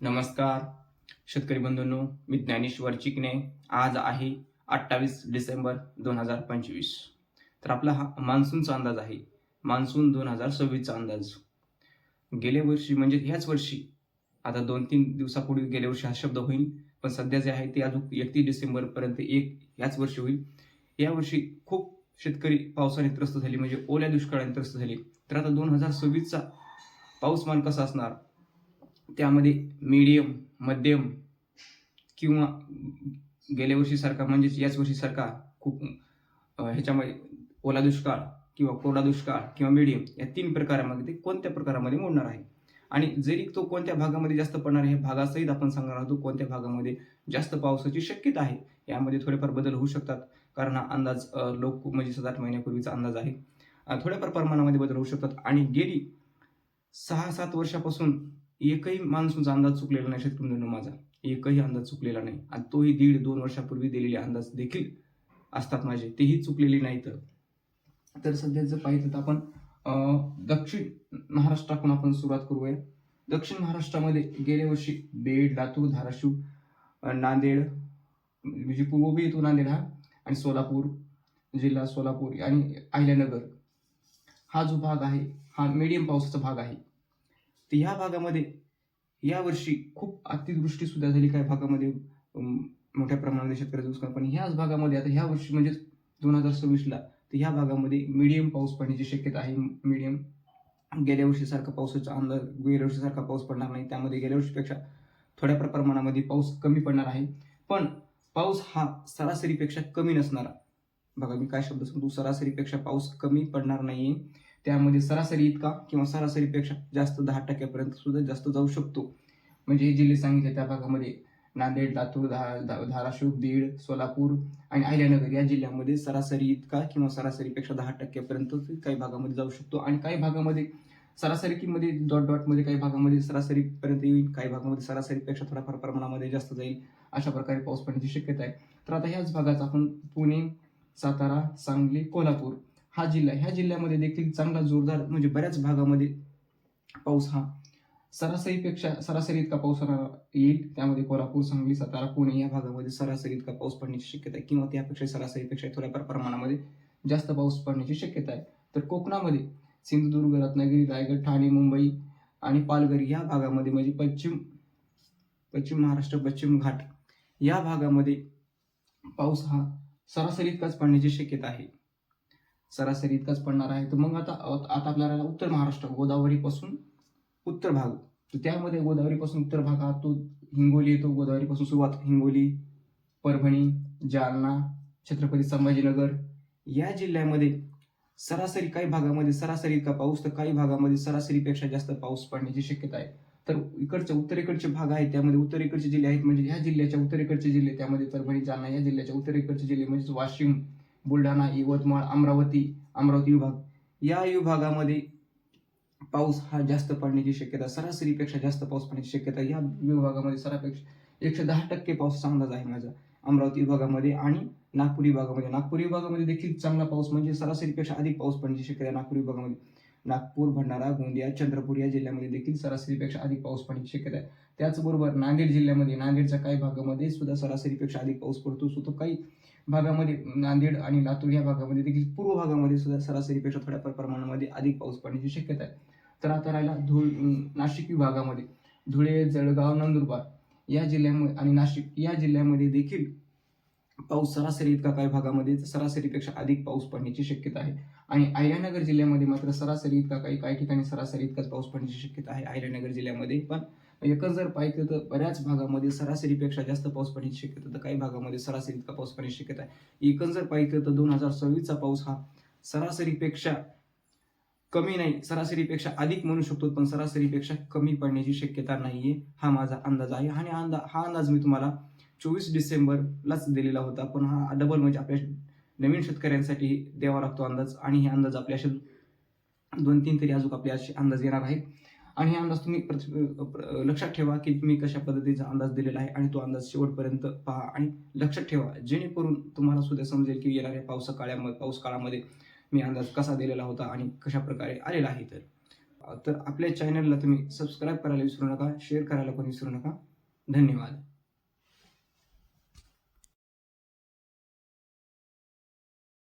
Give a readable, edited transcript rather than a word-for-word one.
नमस्कार शेतकरी बंधूंनो, मी ज्ञानेश्वर चिकणे. आज आहे 28 डिसेंबर 2025. तर आपला हा मान्सूनचा अंदाज आहे. मान्सून 2026चा अंदाज. गेल्या वर्षी म्हणजे ह्याच वर्षी आता 2-3 दिवसापूर्वी गेल्या वर्षी हा शब्द होईल. पण सध्या जे आहे ते अजून 31 डिसेंबरपर्यंत ह्याच वर्षी होईल. यावर्षी खूप शेतकरी पावसाने त्रस्त झाले, म्हणजे ओल्या दुष्काळाने त्रस्त झाले. तर आता 2026चा पाऊसमान कसा असणार? त्यामध्ये मीडियम, मध्यम किंवा गेल्या वर्षीसारखा म्हणजेच याच वर्षीसारखा खूप ह्याच्यामध्ये ओला दुष्काळ किंवा कोरडा दुष्काळ किंवा मीडियम या 3 प्रकारामध्ये ते कोणत्या प्रकारामध्ये मोडणार आहे. आणि जरी तो कोणत्या भागामध्ये जास्त पडणार आहे, भागासहित आपण सांगणार आहोत कोणत्या भागामध्ये जास्त पावसाची शक्यता आहे. यामध्ये थोडेफार बदल होऊ शकतात, कारण हा अंदाज म्हणजे 7-8 महिन्यापूर्वीचा अंदाज आहे. थोड्याफार प्रमाणामध्ये बदल होऊ शकतात. आणि गेली 6-7 वर्षापासून एकही मान्सूनचा अंदाज चुकलेला नाही शेतकरी मित्रांनो माझा. एकही अंदाज चुकलेला नाही. आणि तोही 1.5-2 वर्षापूर्वी दिलेले अंदाज देखील असतात माझे, तेही चुकलेले नाहीत. तर सध्या जर पाहिलं तर आपण दक्षिण महाराष्ट्रातून आपण सुरुवात करूया. दक्षिण महाराष्ट्रामध्ये गेल्या वर्षी बीड, लातूर, धाराशिव, नांदेड, म्हणजे पूर्व येतो नांदेड हा, आणि सोलापूर जिल्हा, सोलापूर आणि अहिल्यानगर हा जो भाग आहे हा मीडियम पावसाचा भाग आहे. तर ह्या भागामध्ये यावर्षी खूप अतिवृष्टी सुद्धा झाली. काही भागामध्ये मोठ्या प्रमाणामध्ये शेतकऱ्याचं नुकसान. पण ह्याच भागामध्ये आता ह्या वर्षी म्हणजे 2026ला तर ह्या भागामध्ये मीडियम पाऊस पडण्याची शक्यता आहे. मीडियम गेल्या वर्षीसारखा पावसाचा अंदाज, गेल्या वर्षीसारखा पाऊस पडणार नाही. त्यामध्ये गेल्या वर्षीपेक्षा थोड्या प्रमाणामध्ये पाऊस कमी पडणार आहे. पण पाऊस हा सरासरीपेक्षा कमी नसणारा. बघा मी काय शब्द सांगतो, सरासरीपेक्षा पाऊस कमी पडणार नाहीये. त्यामध्ये सरासरी इतका किंवा सरासरीपेक्षा जास्त 10% सुद्धा जास्त जाऊ शकतो. म्हणजे हे जिल्हे सांगितले त्या भागामध्ये नांदेड, लातूर, धाराशिव, बीड, सोलापूर आणि अहिल्यानगर या जिल्ह्यामध्ये सरासरी इतका किंवा सरासरीपेक्षा 10% काही भागामध्ये जाऊ शकतो. आणि काही भागामध्ये सरासरीमध्ये डॉट काही भागामध्ये सरासरीपर्यंत येईल, काही भागामध्ये सरासरीपेक्षा थोड्याफार प्रमाणामध्ये जास्त जाईल. अशा प्रकारे पाऊस पडण्याची शक्यता आहे. तर आता ह्याच भागाचा आपण पुणे, सातारा, सांगली, कोल्हापूर हा जिल्हा, ह्या जिल्ह्यामध्ये देखील चांगला जोरदार म्हणजे बऱ्याच भागामध्ये पाऊस हा सरासरी इतका पाऊस येईल. त्यामध्ये कोल्हापूर, सांगली, सातारा, पुणे या भागामध्ये सरासरी इतका पाऊस पडण्याची शक्यता आहे किंवा त्यापेक्षा सरासरीपेक्षा थोड्याफार प्रमाणामध्ये जास्त पाऊस पडण्याची शक्यता आहे. तर कोकणामध्ये सिंधुदुर्ग, रत्नागिरी, रायगड, ठाणे, मुंबई आणि पालघर या भागामध्ये म्हणजे पश्चिम महाराष्ट्र, पश्चिम घाट या भागामध्ये पाऊस हा सरासरी इतकाच पडण्याची शक्यता आहे. सरासरी इतकाच पडणार आहे. तर मग आता आपल्याला उत्तर महाराष्ट्र, गोदावरीपासून उत्तर भाग, तर त्यामध्ये गोदावरीपासून उत्तर भाग हा तो हिंगोली येतो. गोदावरीपासून सुरुवात हिंगोली, परभणी, जालना, छत्रपती संभाजीनगर या जिल्ह्यामध्ये सरासरी, काही भागामध्ये सरासरी इतका पाऊस तर काही भागामध्ये सरासरीपेक्षा जास्त पाऊस पडण्याची शक्यता आहे. तर उत्तरेकडचे भाग आहेत, त्यामध्ये उत्तरेकडचे जिल्हे आहेत, म्हणजे ह्या जिल्ह्याच्या उत्तरेकडचे जिल्हे, त्यामध्ये परभणी, जालना या जिल्ह्याच्या उत्तरेकडचे जिल्हे म्हणजे वाशिम, बुलढाणा, यवतमाळ, अमरावती विभाग या विभागामध्ये पाऊस हा जास्त पडण्याची शक्यता, सरासरीपेक्षा जास्त पाऊस पडण्याची शक्यता या विभागामध्ये 110% पावसाचा अंदाज आहे माझा. अमरावती विभागामध्ये आणि नागपूर विभागामध्ये देखील चांगला पाऊस म्हणजे सरासरीपेक्षा अधिक पाऊस पडण्याची शक्यता आहे. नागपूर विभागामध्ये नागपूर, भंडारा, गोंदिया, चंद्रपूर या जिल्ह्यामध्ये देखील सरासरीपेक्षा अधिक पाऊस पडण्याची शक्यता आहे. त्याचबरोबर नांदेड जिल्ह्यामध्ये, नांदेडच्या काही भागामध्ये सुद्धा सरासरीपेक्षा अधिक पाऊस पडतो. तो काही भागामध्ये नांदेड आणि लातूर या भागामध्ये देखील, पूर्व भागामध्ये सुद्धा सरासरीपेक्षा थोड्या प्रमाणामध्ये अधिक पाऊस पडण्याची शक्यता आहे. तर आता राहिला नाशिक विभागामध्ये धुळे, जळगाव, नंदुरबार या जिल्ह्यामध्ये आणि नाशिक या जिल्ह्यामध्ये देखील पाऊस सरासरी इतका, काही भागामध्ये सरासरीपेक्षा अधिक पाऊस पडण्याची शक्यता आहे. आणि अहिल्यानगर जिल्ह्यामध्ये मात्र सरासरी इतका, काही ठिकाणी सरासरी इतकाच पाऊस पडण्याची शक्यता आहे अहिल्यानगर जिल्ह्यामध्ये. पण एकच जर पाहिलं तर बऱ्याच भागामध्ये सरासरीपेक्षा जास्त पाऊस पडण्याची शक्यता, तर काही भागामध्ये सरासरी इतका पाऊस पडण्याची शक्यता आहे. एकच जर पाहिलं तर 2026चा पाऊस हा सरासरीपेक्षा कमी नाही, सरासरीपेक्षा अधिक म्हणू शकतो, पण सरासरीपेक्षा कमी पडण्याची शक्यता नाहीये, हा माझा अंदाज आहे. आणि हा अंदाज मी तुम्हाला 24 डिसेंबरलाच दिलेला होता, पण हा डबल म्हणजे आपल्या नवीन शेतकऱ्यांसाठी द्यावा लागतो अंदाज. आणि हे अंदाज आपल्या 2-3 तरी अजून आपले असे अंदाज येणार आहेत. आणि हे अंदाज तुम्ही लक्षात ठेवा की मी कशा पद्धतीचा अंदाज दिलेला आहे, आणि तो अंदाज शेवटपर्यंत पहा आणि लक्षात ठेवा, जेणेकरून तुम्हाला सुद्धा समजेल की येणाऱ्या पाऊस काळामध्ये मी अंदाज कसा दिलेला होता आणि कशा प्रकारे आलेला आहे. तर तर आपल्या चॅनलला तुम्ही सबस्क्राईब करायला विसरू नका, शेअर करायला पण विसरू नका. धन्यवाद.